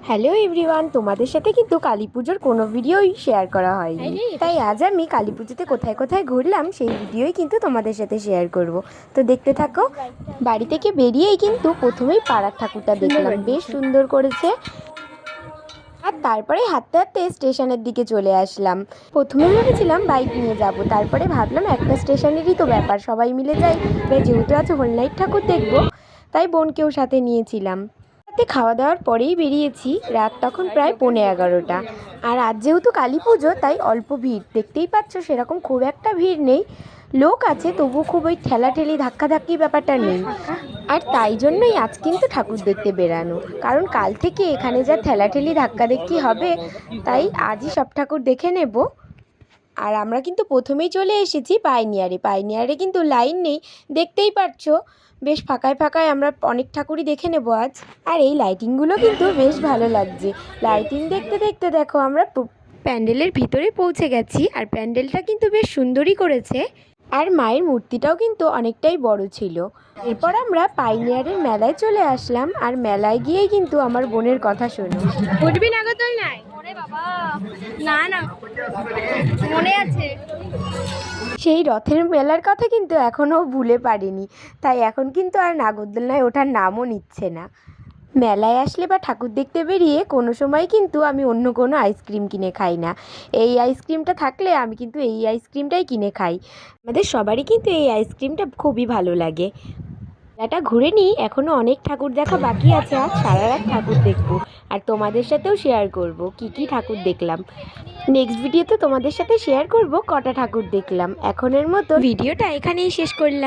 Hello everyone, তোমাদের সাথে কিন্তু কালী পুজোর কোনো ভিডিওই শেয়ার করা হয়নি, তাই আজ আমি কালী পুজোতে কোথায় কোথায় ঘুরলাম সেই ভিডিওই কিন্তু তোমাদের সাথে শেয়ার করব। তো দেখতে থাকো। বাড়ি থেকে বেরিয়েই কিন্তু প্রথমেই পাড়ার ঠাকুরটা দেখলাম, বেশ সুন্দর করেছে। আর তারপরে হাঁটতে হাঁটতে স্টেশনের দিকে চলে আসলাম। প্রথমে ভেবেছিলাম বাইক নিয়ে যাব, তারপরে ভাবলাম একটা স্টেশনেরই তো ব্যাপার, সবাই মিলে যাই। যেহেতু আজ হোল নাইট ঠাকুর দেখবো, তাই বোনকেও সাথে নিয়েছিলাম। খাওয়া দাওয়ার পরেই বেরিয়েছি, রাত তখন প্রায় 11:30। আর আজ যেহেতু কালী পুজো, তাই অল্প ভিড়, দেখতেই পাচ্ছ সেরকম খুব একটা ভিড় নেই। লোক আছে, তবু খুব ওই ঠেলাঠেলি ধাক্কাধাক্কি ব্যাপারটা নেই। আর তাই জন্যই আজ কিন্তু ঠাকুর দেখতে বেরানো, কারণ কাল থেকে এখানে যা ঠেলাঠেলি ধাক্কাধাক্কি হবে, তাই আজই সব ঠাকুর দেখে নেব। আর আমরা কিন্তু প্রথমেই চলে এসেছি পাইনিয়ারে কিন্তু লাইন নেই, দেখতেই পাচ্ছ বেশ ফাঁকায় ফাঁকায় আমরা অনেক ঠাকুরই দেখে নেব আজ। আর এই লাইটিংগুলো কিন্তু বেশ ভালো লাগছে। লাইটিং দেখতে দেখতে দেখো আমরা প্যান্ডেলের ভিতরে পৌঁছে গেছি। আর প্যান্ডেলটা কিন্তু বেশ সুন্দরই করেছে, আর মায়ের মূর্তিটাও কিন্তু অনেকটাই বড় ছিল। এরপর আমরা পাইনিয়ারের মেলায় চলে আসলাম, আর মেলায় গিয়েই কিন্তু আমার বোনের কথা শোনো। উঠবি নাগরদোল নাই? ওরে বাবা, না না, মনে আছে। সেই রথের মেলার কথা কিন্তু এখনও ভুলে পারিনি, তাই এখন কিন্তু আর নাগরদোলনায় ওঠার নামও নিচ্ছে না। মেলায় আসলে বা ঠাকুর দেখতে বেরিয়ে কোনো সময় কিন্তু আমি অন্য কোনো আইসক্রিম কিনে খাই না। এই আইসক্রিমটা থাকলে আমি কিন্তু এই আইসক্রিমটাই কিনে খাই। আমাদের সবারই কিন্তু এই আইসক্রিমটা খুবই ভালো লাগে। মেলাটা ঘুরে নিই, এখনও অনেক ঠাকুর দেখা বাকি আছে। আর সারা রাত ঠাকুর দেখবো, আর তোমাদের সাথেও শেয়ার করব কি কি ঠাকুর দেখলাম। নেক্সট ভিডিওতে তোমাদের সাথে শেয়ার করব কটা ঠাকুর দেখলাম। এখনের মতো ভিডিওটা এখানেই শেষ করলাম।